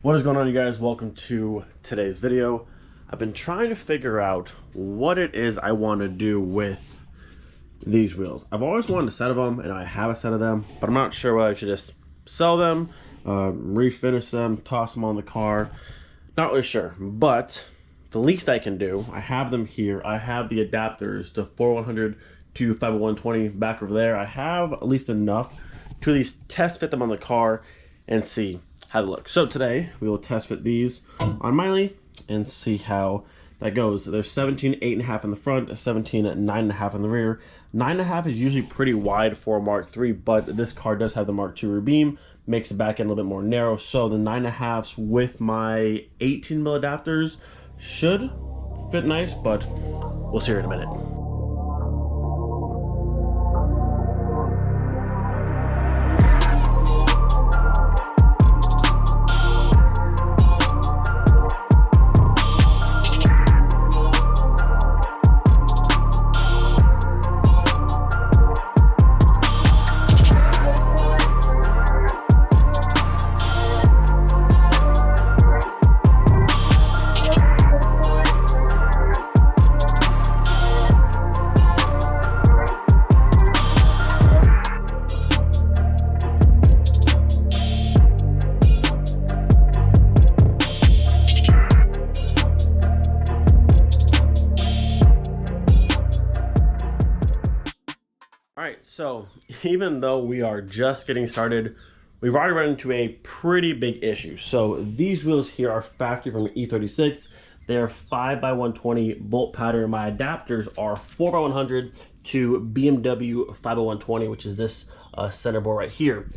What is going on, you guys? Welcome to today's video. I've been trying to figure out what it is I want to do with these wheels. I've always wanted a set of them, and I have a set of them, but I'm not sure whether I should just sell them, refinish them, toss them on the car. Not really sure, but the least I can do, I have them here. I have the adapters, the 4100 to 50120 back over there. I have at least enough to at least test fit them on the car and see how they look. So today we will test fit these on Miley and see how that goes. There's 17 8.5 in the front, 17 9.5 in the rear. 9.5 is usually pretty wide for a Mark III, but this car does have the Mark II rear beam, makes the back end a little bit more narrow. So the 9.5s with my 18 mil adapters should fit nice, but we'll see here in a minute. Alright, so even though we are just getting started, we've already run into a pretty big issue. So these wheels here are factory from E36. They're 5x120 bolt pattern. My adapters are 4x100 to BMW 5x120, which is this center bore right here.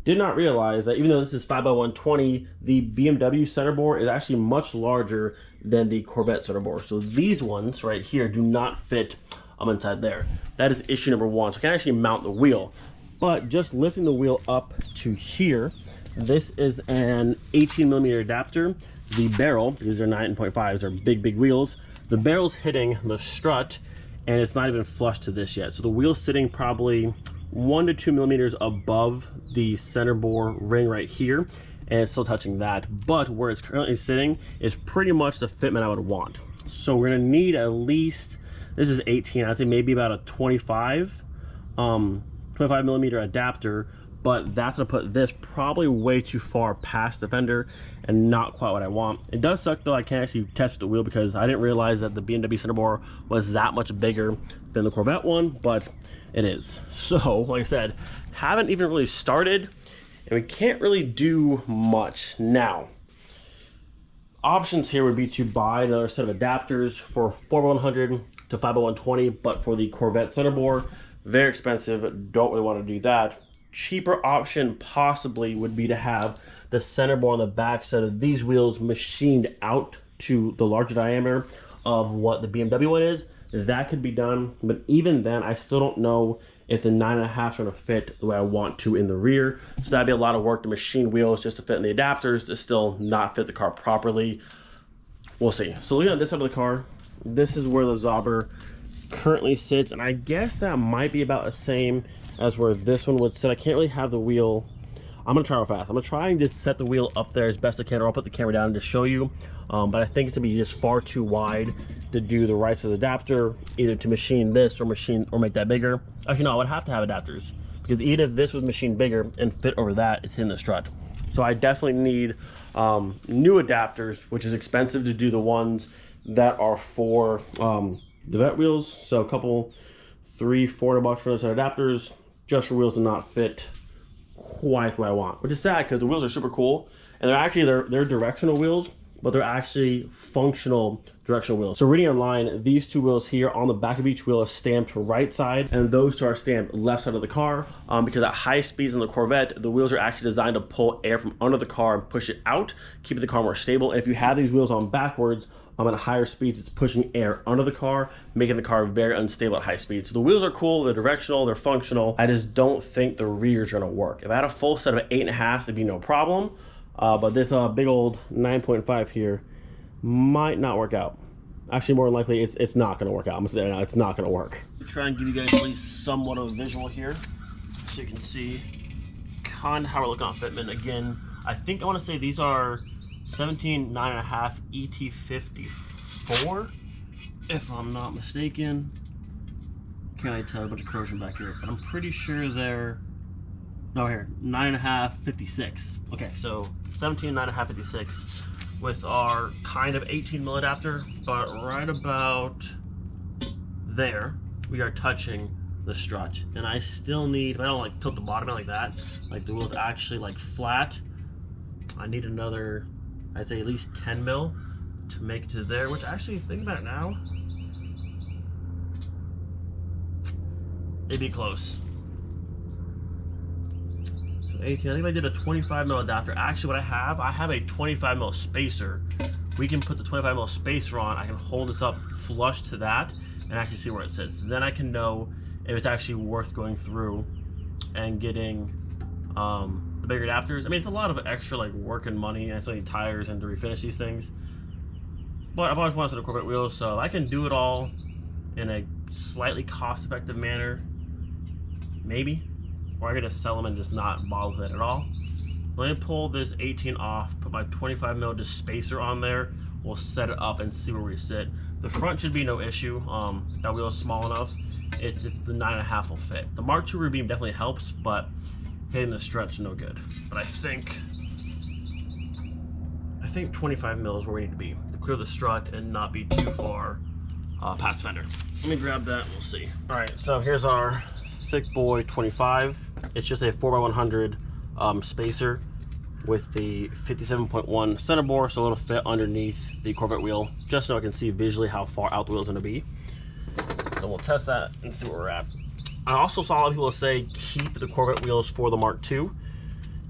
Did not realize that even though this is 5x120, the BMW center bore is actually much larger than the Corvette center bore. So these ones right here do not fit inside there. That is issue number one. So I can actually mount the wheel, but just lifting the wheel up to here, this is an 18mm adapter. The barrel, because they're 9.5s, they're big wheels. The barrel's hitting the strut, and it's not even flush to this yet. So the wheel's sitting probably 1 to 2 millimeters above the center bore ring right here, and it's still touching that. But where it's currently sitting is pretty much the fitment I would want. So we're gonna need at least, this is 18, I'd say maybe about a 25 millimeter adapter, but that's gonna put this probably way too far past the fender and not quite what I want. It does suck though, I can't actually test the wheel because I didn't realize that the BMW center bore was that much bigger than the Corvette one, but it is. So, like I said, haven't even really started, and we can't really do much now. Options here would be to buy another set of adapters for 4x100 to 5x120, but for the Corvette center bore, very expensive, don't really want to do that. Cheaper option possibly would be to have the center bore on the back set of these wheels machined out to the larger diameter of what the BMW one is. That could be done, but even then, I still don't know if the 9.5 is going to fit the way I want to in the rear. So that'd be a lot of work to machine wheels just to fit in the adapters to still not fit the car properly. We'll see. So looking at this side of the car, this is where the Zauber currently sits, and I guess that might be about the same as where this one would sit. I can't really have the wheel. I'm gonna try real fast. I'm gonna try and just set the wheel up there as best I can, or I'll put the camera down and just show you. But I think it's gonna be just far too wide to do the right size adapter, either to machine this or make that bigger. Actually, no, I would have to have adapters because even if this was machined bigger and fit over that, it's hitting the strut. So I definitely need new adapters, which is expensive to do the ones that are for the vet wheels. So a couple, $300-400 for those adapters, just for wheels to not fit quite the way I want, which is sad because the wheels are super cool, and they're directional wheels, but they're actually functional directional wheels. So reading online, these two wheels here on the back of each wheel is stamped right side, and those two are stamped left side of the car, because at high speeds in the Corvette, the wheels are actually designed to pull air from under the car and push it out, keeping the car more stable. And if you have these wheels on backwards, at higher speeds, it's pushing air under the car, making the car very unstable at high speeds. So the wheels are cool, they're directional, they're functional. I just don't think the rears are gonna work. If I had a full set of 8.5s, it'd be no problem. But this big old 9.5 here might not work out. Actually, more than likely, it's not gonna work out. I'm gonna say right now, it's not gonna work. Try and give you guys at least somewhat of a visual here, so you can see kind of how we're looking on fitment. Again, I think I want to say these are 17 9.5 ET54, if I'm not mistaken. Can't I tell a bunch of corrosion back here, but I'm pretty sure they're, no, here, 9.5 56. Okay, so 17 9.5 56 with our kind of 18 mil adapter, but right about there we are touching the strut, and I still need, I don't like tilt the bottom out like that, like the wheel's actually like flat. I need another, I'd say at least 10 mil to make it to there, which actually, think about it now, it'd be close. So 18, I think if I did a 25 mil adapter, actually what I have a 25 mil spacer. We can put the 25 mil spacer on, I can hold this up flush to that and actually see where it sits. Then I can know if it's actually worth going through and getting the bigger adapters. I mean, it's a lot of extra like work and money, and I still need tires and to refinish these things. But I've always wanted a Corvette wheel, so I can do it all in a slightly cost-effective manner, maybe, or I could just sell them and just not bother with it at all. Let me pull this 18 off, put my 25 mil just spacer on there. We'll set it up and see where we sit. The front should be no issue. That wheel is small enough. It's the 9.5 will fit. The Mark II rear beam definitely helps, but hitting the strut's no good. But I think 25 mil is where we need to be to clear the strut and not be too far past the fender. Let me grab that and we'll see. All right, so here's our thick boy 25. It's just a 4x100 spacer with the 57.1 center bore, so it'll fit underneath the Corvette wheel, just so I can see visually how far out the wheel is going to be. So we'll test that and see where we're at. I also saw a lot of people say keep the Corvette wheels for the Mark II.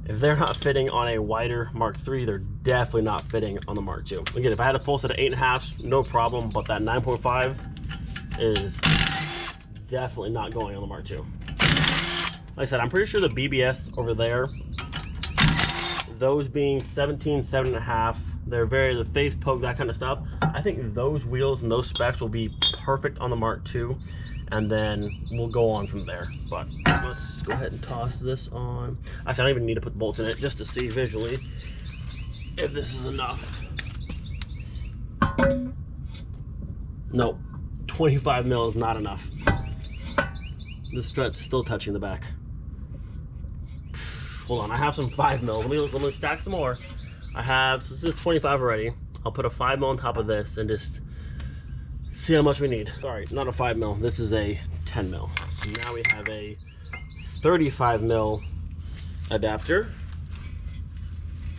If they're not fitting on a wider Mark III, they're definitely not fitting on the Mark II. Again, if I had a full set of 8.5s, no problem, but that 9.5 is definitely not going on the Mark II. Like I said, I'm pretty sure the BBS over there, those being 17, 7.5, they're the face poke, that kind of stuff. I think those wheels and those specs will be perfect on the Mark II, and then we'll go on from there. But let's go ahead and toss this on. Actually, I don't even need to put bolts in it, just to see visually if this is enough. Nope, 25 mil is not enough. The strut's still touching the back. Hold on, I have some 5 mil. Let me stack some more. I have, so this is 25 already. I'll put a 5 mil on top of this and just see how much we need. All right, not a 5 mil. This is a 10 mil. So now we have a 35 mil adapter.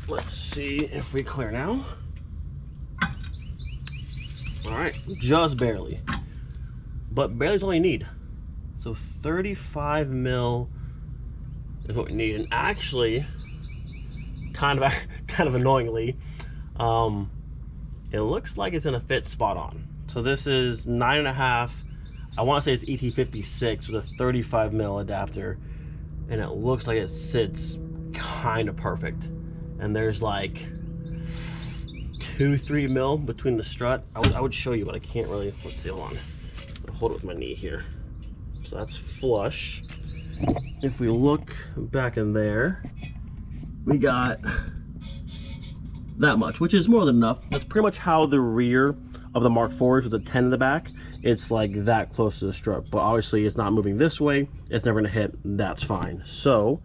Let's see if we clear now. All right, just barely. But barely is all you need. So 35 mil is what we need. And actually, kind of annoyingly, it looks like it's gonna fit spot on. So this is 9.5. I want to say it's ET56 with a 35 mil adapter, and it looks like it sits kind of perfect. And there's like 2-3 mil between the strut. I would show you, but I can't really. Let's see. Hold on. I'll hold it with my knee here. So that's flush. If we look back in there, we got that much, which is more than enough. That's pretty much how the rear of the Mark IV is with the 10 in the back. It's like that close to the strut, but obviously it's not moving this way. It's never gonna hit, that's fine. So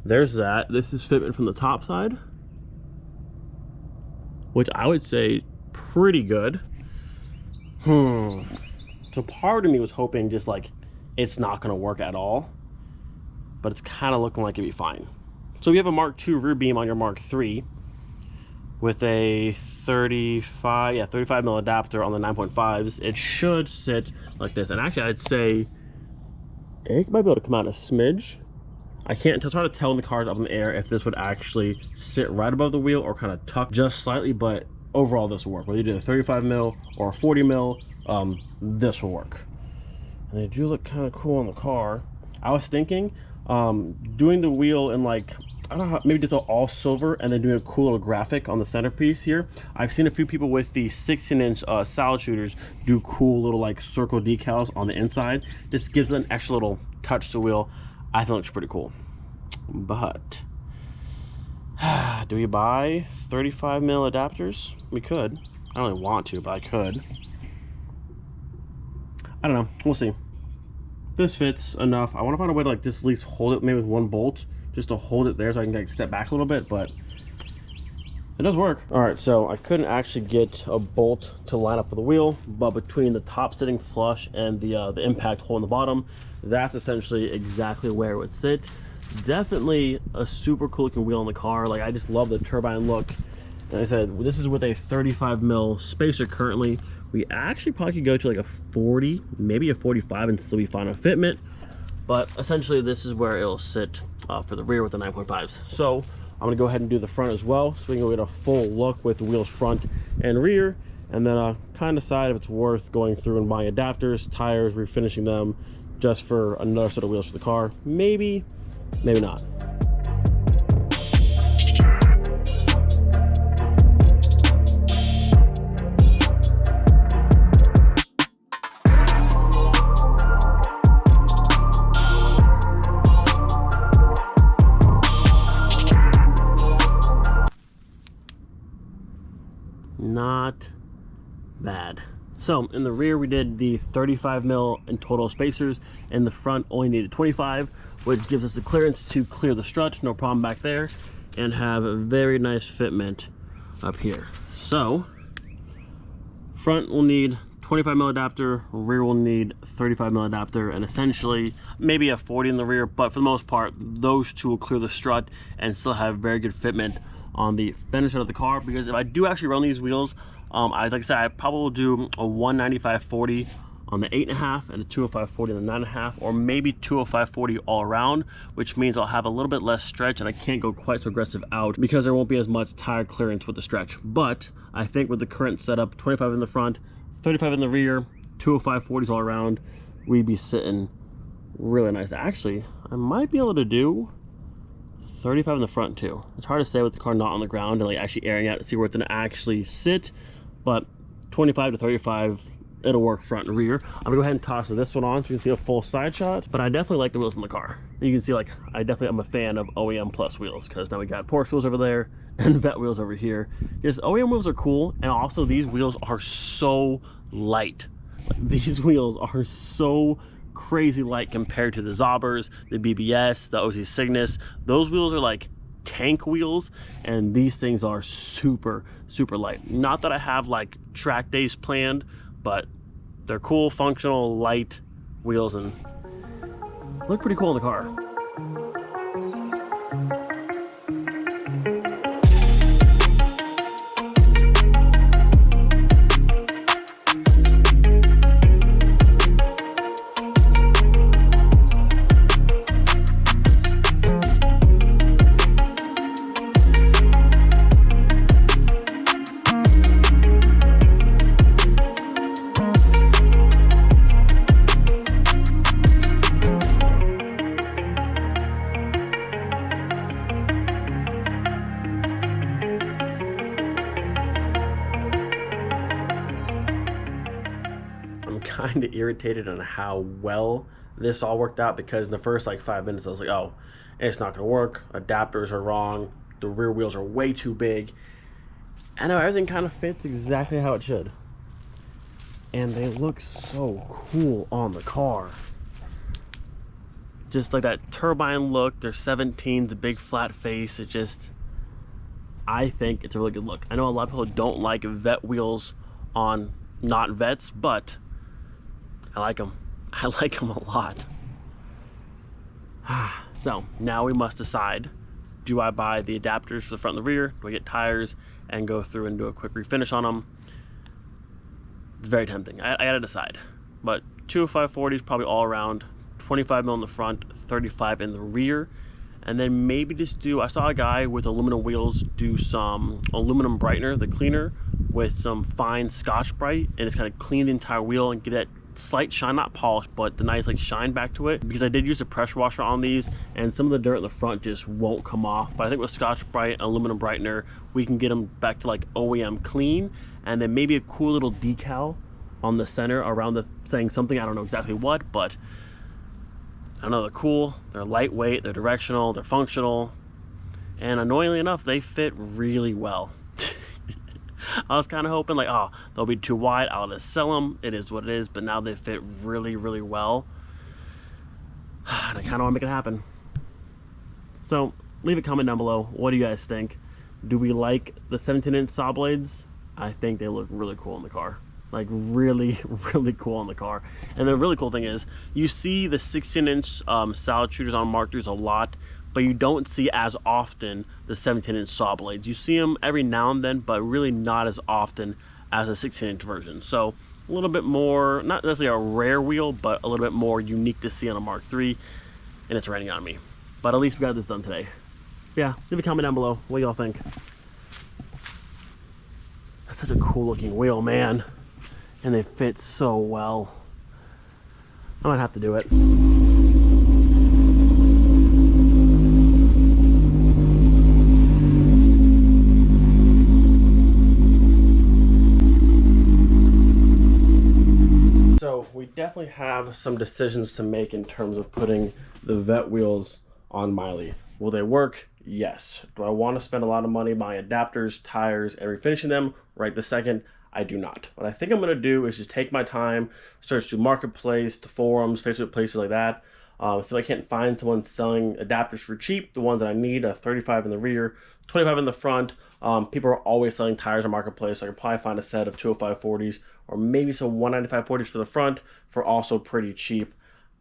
there's that. This is fitment from the top side, which I would say pretty good. So part of me was hoping just like it's not gonna work at all, but it's kind of looking like it'd be fine. So we have a Mark II rear beam on your Mark III with a 35 mil adapter on the 9.5s. It should sit like this. And actually I'd say it might be able to come out a smidge. I can't, it's hard to tell in the cars up in the air if this would actually sit right above the wheel or kind of tuck just slightly, but overall this will work. Whether you do a 35 mil or a 40 mil, this will work. And they do look kind of cool in the car. I was thinking doing the wheel in like, I don't know how, maybe just all silver and then doing a cool little graphic on the centerpiece here. I've seen a few people with the 16-inch salad shooters do cool little like circle decals on the inside. This gives it an extra little touch to the wheel. I think it looks pretty cool. But Do we buy 35 mil adapters? We could. I don't really want to, but I could. I don't know. We'll see. This fits enough. I want to find a way to like just at least hold it maybe with one bolt, just to hold it there so I can like step back a little bit, but it does work. All right, so I couldn't actually get a bolt to line up for the wheel, but between the top sitting flush and the impact hole in the bottom, that's essentially exactly where it would sit. Definitely a super cool looking wheel in the car. Like, I just love the turbine look. And I said, this is with a 35 mil spacer currently. We actually probably could go to like a 40, maybe a 45 and still be fine on fitment. But essentially this is where it'll sit for the rear with the 9.5s. So I'm gonna go ahead and do the front as well, so we can get a full look with the wheels front and rear, and then kind of decide if it's worth going through and buying adapters, tires, refinishing them just for another set of wheels for the car. Maybe, maybe not. Not bad. So in the rear we did the 35 mil in total spacers, and the front only needed 25, which gives us the clearance to clear the strut, no problem back there, and have a very nice fitment up here. So front will need 25 mil adapter, rear will need 35 mil adapter, and essentially maybe a 40 in the rear, but for the most part those two will clear the strut and still have very good fitment on the fender side of the car. Because if I do actually run these wheels, like I said, I probably will do a 195/40 on the 8.5 and a 205/40 on the 9.5, or maybe 205/40 all around, which means I'll have a little bit less stretch and I can't go quite so aggressive out because there won't be as much tire clearance with the stretch. But I think with the current setup, 25 in the front, 35 in the rear, 205/40s all around, we'd be sitting really nice. Actually, I might be able to do 35 in the front too. It's hard to say with the car not on the ground and like actually airing out to see where it's gonna actually sit, but 25 to 35, it'll work front and rear. I'm gonna go ahead and toss this one on so you can see a full side shot, but I definitely like the wheels in the car. You can see like, I definitely am a fan of OEM plus wheels, because now we got Porsche wheels over there and Vette wheels over here. Yes, OEM wheels are cool, and also these wheels are so light. Like, these wheels are so crazy light compared to the Zobbers, the BBS, the OC Cygnus. Those wheels are like tank wheels, and these things are super light. Not that I have like track days planned, but they're cool, functional, light wheels and look pretty cool in the car. Kind of irritated on how well this all worked out, because in the first like 5 minutes I was like, oh, it's not gonna work, adapters are wrong, the rear wheels are way too big. I know everything kind of fits exactly how it should, and they look so cool on the car. Just like that turbine look, they're 17s, a big flat face. It just, I think it's a really good look. I know a lot of people don't like Vette wheels on not Vettes, but I like them. I like them a lot. So now we must decide, do I buy the adapters for the front and the rear? Do I get tires and go through and do a quick refinish on them? It's very tempting. I gotta decide. But 205/40s probably all around, 25 mil in the front, 35 in the rear. And then maybe just do, I saw a guy with aluminum wheels do some aluminum brightener, the cleaner, with some fine Scotch Brite, and it's kind of clean the entire wheel and get that slight shine, not polish, but the nice like shine back to it. Because I did use a pressure washer on these, and some of the dirt in the front just won't come off. But I think with Scotch Brite and aluminum brightener, we can get them back to like OEM clean, and then maybe a cool little decal on the center around the saying something, I don't know exactly what, but I know they're cool, they're lightweight, they're directional, they're functional, and annoyingly enough, they fit really well. I was kind of hoping like, oh, they'll be too wide, I'll just sell them. It is what it is, but now they fit really, really well. And I kind of want to make it happen. So leave a comment down below. What do you guys think? Do we like the 17-inch Sawblades? I think they look really cool in the car. Like really, really cool in the car. And the really cool thing is, you see the 16-inch salad shooters on Mark IIIs a lot, but you don't see as often the 17-inch Sawblades. You see them every now and then, but really not as often as a 16-inch version. So a little bit more, not necessarily a rare wheel, but a little bit more unique to see on a Mark III, and it's raining on me. But at least we got this done today. Yeah, leave a comment down below. What do y'all think? That's such a cool looking wheel, man. And they fit so well. I might have to do it. So we definitely have some decisions to make in terms of putting the Vette wheels on Miley. Will they work? Yes. Do I want to spend a lot of money buying adapters, tires, and refinishing them right this second? I do not. What I think I'm going to do is just take my time, search through Marketplace, the forums, Facebook, places like that. So if I can't find someone selling adapters for cheap, the ones that I need, a 35 in the rear, 25 in the front. People are always selling tires on Marketplace, so I can probably find a set of 205 40s or maybe some 195 40s for the front for also pretty cheap.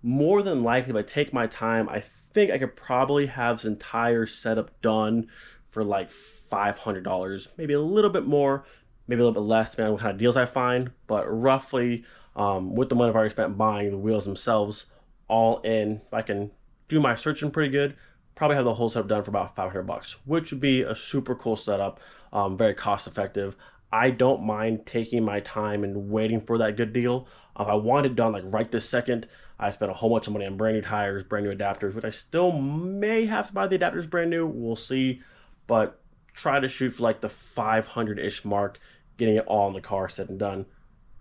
More than likely, if I take my time, I think I could probably have this entire setup done for like $500, maybe a little bit more, maybe a little bit less, depending on what kind of deals I find, but roughly with the money I've already spent buying the wheels themselves, all in, if I can do my searching pretty good, probably have the whole setup done for about $500, which would be a super cool setup, very cost effective. I don't mind taking my time and waiting for that good deal. If I want it done like right this second, I spent a whole bunch of money on brand new tires, brand new adapters, which I still may have to buy the adapters brand new, we'll see, but try to shoot for like the 500-ish mark, getting it all in the car said and done.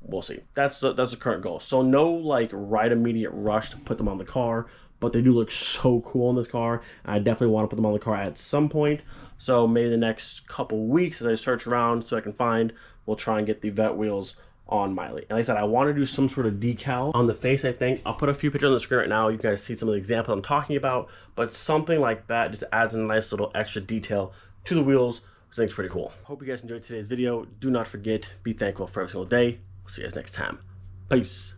We'll see. That's the current goal. So no like right immediate rush to put them on the car, but they do look so cool in this car, and I definitely want to put them on the car at some point. So maybe the next couple weeks as I search around so I can find, we'll try and get the Vette wheels on Miley. And like I said, I want to do some sort of decal on the face, I think. I'll put a few pictures on the screen right now. You guys see some of the examples I'm talking about, but something like that just adds a nice little extra detail to the wheels, which I think is pretty cool. Hope you guys enjoyed today's video. Do not forget, be thankful for every single day. We'll see you guys next time. Peace.